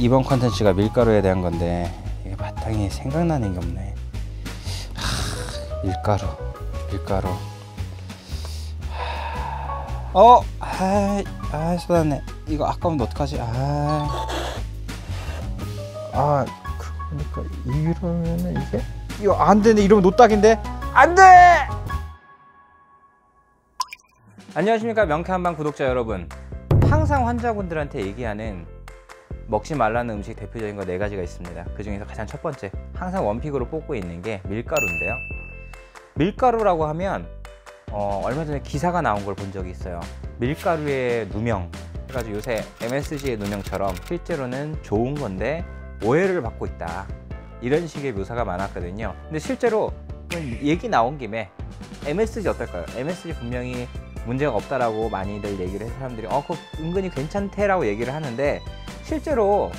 이번 컨텐츠가 밀가루에 대한 건데 이게 마땅히 생각나는 게 없네. 밀가루. 쏟았네. 이거 아까우면 어떡하지? 그러니까 이러면은 이거 안 되네. 이러면 노딱인데 안 돼. 안녕하십니까, 명쾌한방 구독자 여러분. 항상 환자분들한테 얘기하는 먹지 말라는 음식 대표적인 거 4가지가 있습니다. 그 중에서 가장 첫 번째, 항상 원픽으로 뽑고 있는 게 밀가루인데요. 밀가루라고 하면 얼마 전에 기사가 나온 걸 본 적이 있어요. 밀가루의 누명 해가지고 요새 MSG의 누명처럼 실제로는 좋은 건데 오해를 받고 있다, 이런 식의 묘사가 많았거든요. 근데 실제로 얘기 나온 김에 MSG 어떨까요? MSG 분명히 문제가 없다라고 많이들 얘기를 해서 사람들이 그거 은근히 괜찮대 라고 얘기를 하는데, 실제로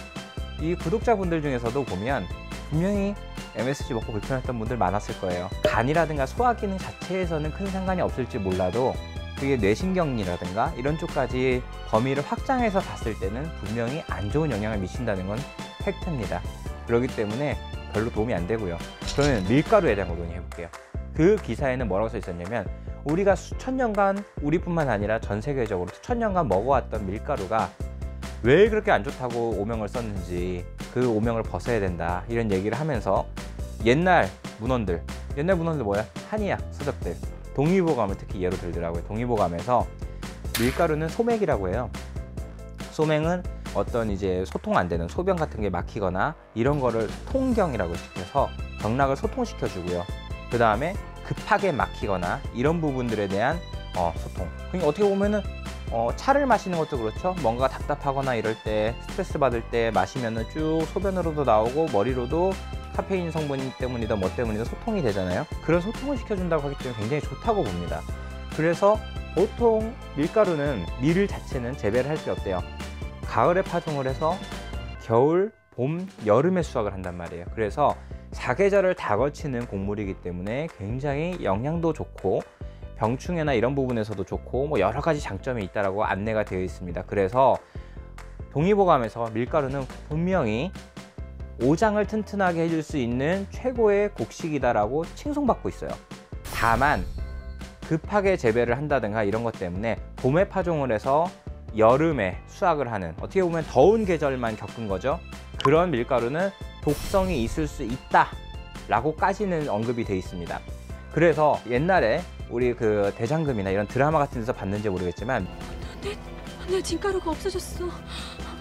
이 구독자분들 중에서도 보면 분명히 MSG 먹고 불편했던 분들 많았을 거예요. 간이라든가 소화 기능 자체에서는 큰 상관이 없을지 몰라도 그게 뇌신경이라든가 이런 쪽까지 범위를 확장해서 봤을 때는 분명히 안 좋은 영향을 미친다는 건 팩트입니다. 그렇기 때문에 별로 도움이 안 되고요. 저는 밀가루에 대한 거 논의해 볼게요. 그 기사에는 뭐라고 써 있었냐면, 우리가 수천 년간, 우리뿐만 아니라 전 세계적으로 수천 년간 먹어왔던 밀가루가 왜 그렇게 안 좋다고 오명을 썼는지, 그 오명을 벗어야 된다, 이런 얘기를 하면서 옛날 문헌들 뭐야? 한의학 서적들, 동의보감을 특히 예로 들더라고요. 동의보감에서 밀가루는 소맥이라고 해요. 소맥은 어떤 이제 소통 안 되는 소변 같은 게 막히거나 이런 거를 통경이라고 시켜서 경락을 소통시켜 주고요. 그 다음에 급하게 막히거나 이런 부분들에 대한 소통. 그러니까 어떻게 보면은 차를 마시는 것도 그렇죠. 뭔가 답답하거나 이럴 때, 스트레스 받을 때 마시면은 쭉 소변으로도 나오고 머리로도 카페인 성분 때문이든 뭐 때문이든 소통이 되잖아요. 그런 소통을 시켜준다고 하기 때문에 굉장히 좋다고 봅니다. 그래서 보통 밀가루는 밀 자체는 재배를 할 게 없대요. 가을에 파종을 해서 겨울, 봄, 여름에 수확을 한단 말이에요. 그래서 사계절을 다 거치는 곡물이기 때문에 굉장히 영양도 좋고 병충해나 이런 부분에서도 좋고 뭐 여러 가지 장점이 있다라고 안내가 되어 있습니다. 그래서 동의보감에서 밀가루는 분명히 오장을 튼튼하게 해줄 수 있는 최고의 곡식이다라고 칭송받고 있어요. 다만 급하게 재배를 한다든가 이런 것 때문에 봄에 파종을 해서 여름에 수확을 하는, 어떻게 보면 더운 계절만 겪은 거죠. 그런 밀가루는 독성이 있을 수 있다 라고까지는 언급이 되어 있습니다. 그래서 옛날에 우리 그 대장금이나 이런 드라마 같은 데서 봤는지 모르겠지만, 내 진가루가 없어졌어.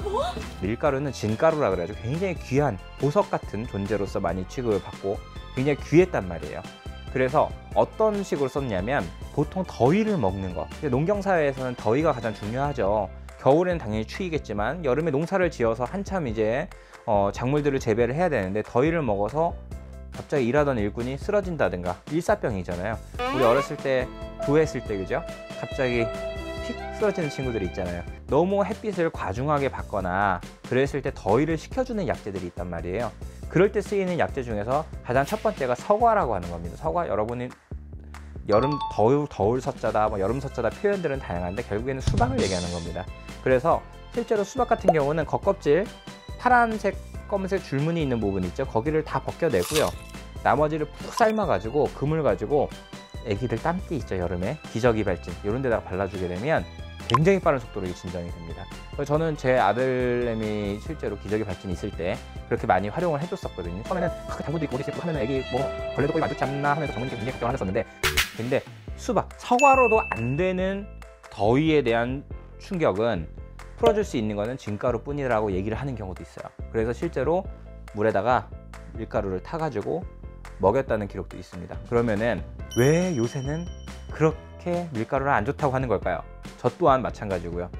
뭐? 밀가루는 진가루라 그래가지고 굉장히 귀한 보석 같은 존재로서 많이 취급을 받고 굉장히 귀했단 말이에요. 그래서 어떤 식으로 썼냐면, 보통 더위를 먹는 거, 농경사회에서는 더위가 가장 중요하죠. 겨울에는 당연히 추위겠지만 여름에 농사를 지어서 한참 이제 작물들을 재배를 해야 되는데 더위를 먹어서 갑자기 일하던 일꾼이 쓰러진다든가, 일사병이잖아요. 우리 어렸을 때 구했을 때 그죠? 갑자기 픽 쓰러지는 친구들이 있잖아요. 너무 햇빛을 과중하게 받거나 그랬을 때 더위를 식혀주는 약재들이 있단 말이에요. 그럴 때 쓰이는 약재 중에서 가장 첫 번째가 서과라고 하는 겁니다. 서과, 여러분이 여름 더울 서자다, 뭐 여름 서자다 표현들은 다양한데 결국에는 수박을 얘기하는 겁니다. 그래서 실제로 수박 같은 경우는 겉껍질 파란색, 검은색 줄무늬 있는 부분 있죠. 거기를 다 벗겨내고요. 나머지를 푹 삶아가지고 그물 가지고 애기들 땀띠 있죠, 여름에 기저귀 발진 이런 데다가 발라주게 되면 굉장히 빠른 속도로 진정이 됩니다. 저는 제 아들내미 실제로 기저귀 발진 있을 때 그렇게 많이 활용을 해줬었거든요. 처음에는 당분도 있고 오리 있고 하면 애기 뭐 벌레도 거의 만족지 않나 하면서 장모님께 굉장히 걱정을 하셨었는데, 근데 수박, 서과로도 안 되는 더위에 대한 충격은 풀어줄 수 있는 거는 진가루 뿐이라고 얘기를 하는 경우도 있어요. 그래서 실제로 물에다가 밀가루를 타가지고 먹였다는 기록도 있습니다. 그러면은 왜 요새는 그렇게 밀가루를 안 좋다고 하는 걸까요? 저 또한 마찬가지고요.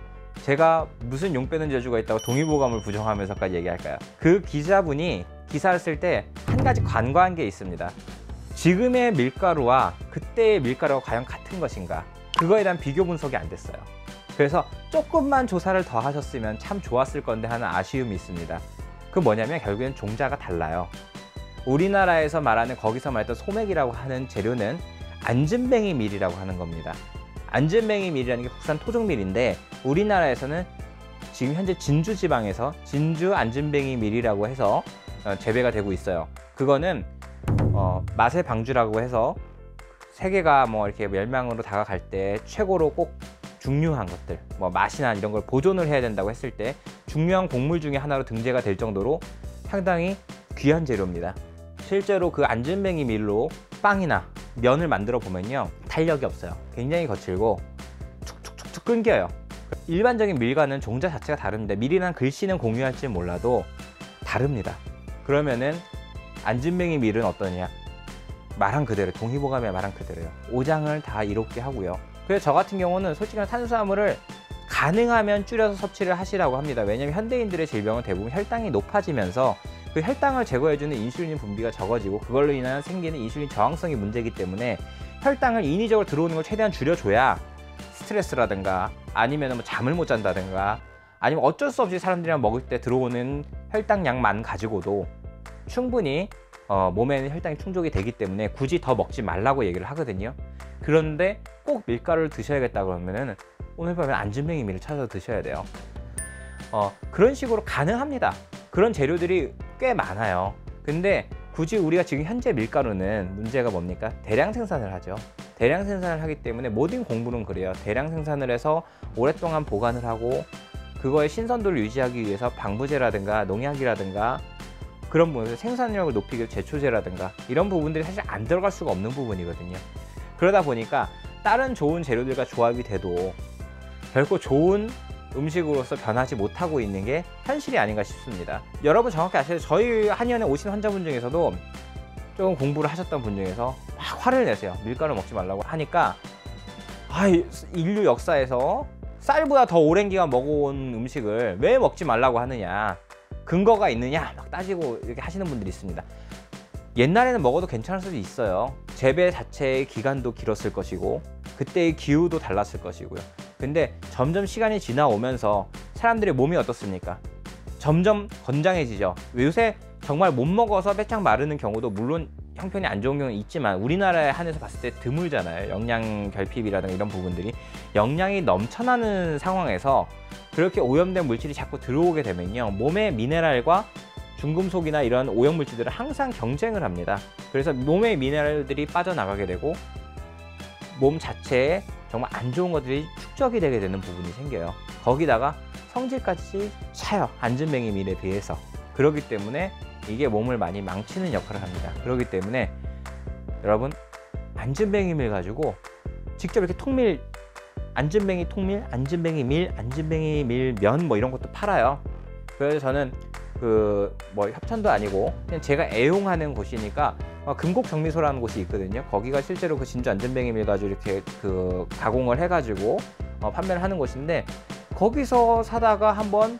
제가 무슨 용 빼는 재주가 있다고 동의보감을 부정하면서까지 얘기할까요? 그 기자분이 기사를 쓸 때 한 가지 간과한 게 있습니다. 지금의 밀가루와 그때의 밀가루가 과연 같은 것인가? 그거에 대한 비교 분석이 안 됐어요. 그래서 조금만 조사를 더 하셨으면 참 좋았을 건데 하는 아쉬움이 있습니다. 그 뭐냐면 결국엔 종자가 달라요. 우리나라에서 말하는, 거기서 말했던 소맥이라고 하는 재료는 안진뱅이 밀이라고 하는 겁니다. 안진뱅이 밀이라는 게 국산 토종밀인데 우리나라에서는 지금 현재 진주 지방에서 진주 안진뱅이 밀이라고 해서 재배가 되고 있어요. 그거는 맛의 방주라고 해서 세계가 뭐 이렇게 멸망으로 다가갈 때 최고로 꼭 중요한 것들, 뭐 맛이나 이런 걸 보존을 해야 된다고 했을 때 중요한 곡물 중에 하나로 등재가 될 정도로 상당히 귀한 재료입니다. 실제로 그 안진뱅이 밀로 빵이나 면을 만들어 보면요, 탄력이 없어요. 굉장히 거칠고 툭툭툭툭 끊겨요. 일반적인 밀과는 종자 자체가 다릅니다. 밀이란 글씨는 공유할지 몰라도 다릅니다. 그러면은 안진뱅이 밀은 어떠냐? 말한 그대로, 동의보감의 말한 그대로요. 오장을 다 이롭게 하고요. 그래서 저 같은 경우는 솔직히 탄수화물을 가능하면 줄여서 섭취를 하시라고 합니다. 왜냐하면 현대인들의 질병은 대부분 혈당이 높아지면서 그 혈당을 제거해주는 인슐린 분비가 적어지고 그걸로 인한 생기는 인슐린 저항성이 문제이기 때문에 혈당을 인위적으로 들어오는 걸 최대한 줄여줘야 스트레스라든가 아니면 뭐 잠을 못 잔다든가 아니면 어쩔 수 없이 사람들이랑 먹을 때 들어오는 혈당량만 가지고도 충분히 몸에는 혈당이 충족이 되기 때문에 굳이 더 먹지 말라고 얘기를 하거든요. 그런데 꼭 밀가루를 드셔야겠다 그러면은 오늘 밤에 안진뱅이 밀을 찾아서 드셔야 돼요. 그런 식으로 가능합니다. 그런 재료들이 꽤 많아요. 근데 굳이 우리가 지금 현재 밀가루는 문제가 뭡니까? 대량 생산을 하죠. 대량 생산을 하기 때문에 모든 곡물은 그래요. 대량 생산을 해서 오랫동안 보관을 하고 그거의 신선도를 유지하기 위해서 방부제라든가 농약이라든가 그런 부분에서 생산력을 높이기 위해 제초제라든가 이런 부분들이 사실 안 들어갈 수가 없는 부분이거든요. 그러다 보니까 다른 좋은 재료들과 조합이 돼도 결코 좋은 음식으로서 변하지 못하고 있는 게 현실이 아닌가 싶습니다. 여러분 정확히 아시죠? 저희 한의원에 오신 환자분 중에서도 조금 공부를 하셨던 분 중에서 막 화를 내세요. 밀가루 먹지 말라고 하니까 인류 역사에서 쌀보다 더 오랜 기간 먹어온 음식을 왜 먹지 말라고 하느냐, 근거가 있느냐 막 따지고 이렇게 하시는 분들이 있습니다. 옛날에는 먹어도 괜찮을 수도 있어요. 재배 자체의 기간도 길었을 것이고 그때의 기후도 달랐을 것이고요. 근데 점점 시간이 지나오면서 사람들의 몸이 어떻습니까? 점점 건장해지죠. 요새 정말 못 먹어서 빼짝 마르는 경우도 물론 형편이 안 좋은 경우는 있지만 우리나라에 한해서 봤을 때 드물잖아요. 영양 결핍이라든가 이런 부분들이 영양이 넘쳐나는 상황에서 그렇게 오염된 물질이 자꾸 들어오게 되면요, 몸의 미네랄과 중금속이나 이런 오염물질들은 항상 경쟁을 합니다. 그래서 몸의 미네랄들이 빠져나가게 되고 몸 자체에 정말 안 좋은 것들이 축적이 되게 되는 부분이 생겨요. 거기다가 성질까지 차요. 안진뱅이 밀에 비해서. 그렇기 때문에 이게 몸을 많이 망치는 역할을 합니다. 그렇기 때문에 여러분 안진뱅이 밀 가지고 직접 이렇게 통밀, 안진뱅이 통밀, 안진뱅이 밀, 안진뱅이 밀면 뭐 이런 것도 팔아요. 그래서 저는 뭐 협찬도 아니고 그냥 제가 애용하는 곳이니까 금곡정미소라는 곳이 있거든요. 거기가 실제로 그 진주 안진뱅이 밀 가지고 이렇게 가공을 해가지고 판매를 하는 곳인데 거기서 사다가 한번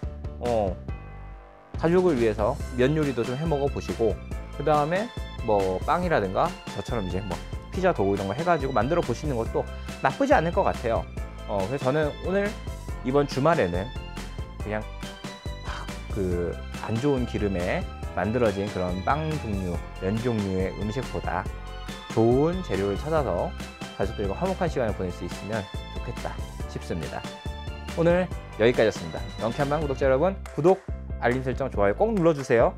가족을 위해서 면 요리도 좀 해 먹어 보시고 그 다음에 뭐 빵이라든가 저처럼 이제 뭐 피자 도우 이런 거 해가지고 만들어 보시는 것도 나쁘지 않을 것 같아요. 그래서 저는 오늘 이번 주말에는 그냥 안 좋은 기름에 만들어진 그런 빵 종류, 면 종류의 음식보다 좋은 재료를 찾아서 가족들과 화목한 시간을 보낼 수 있으면 좋겠다 싶습니다. 오늘 여기까지였습니다. 명쾌한방 구독자 여러분, 구독, 알림 설정, 좋아요 꼭 눌러주세요.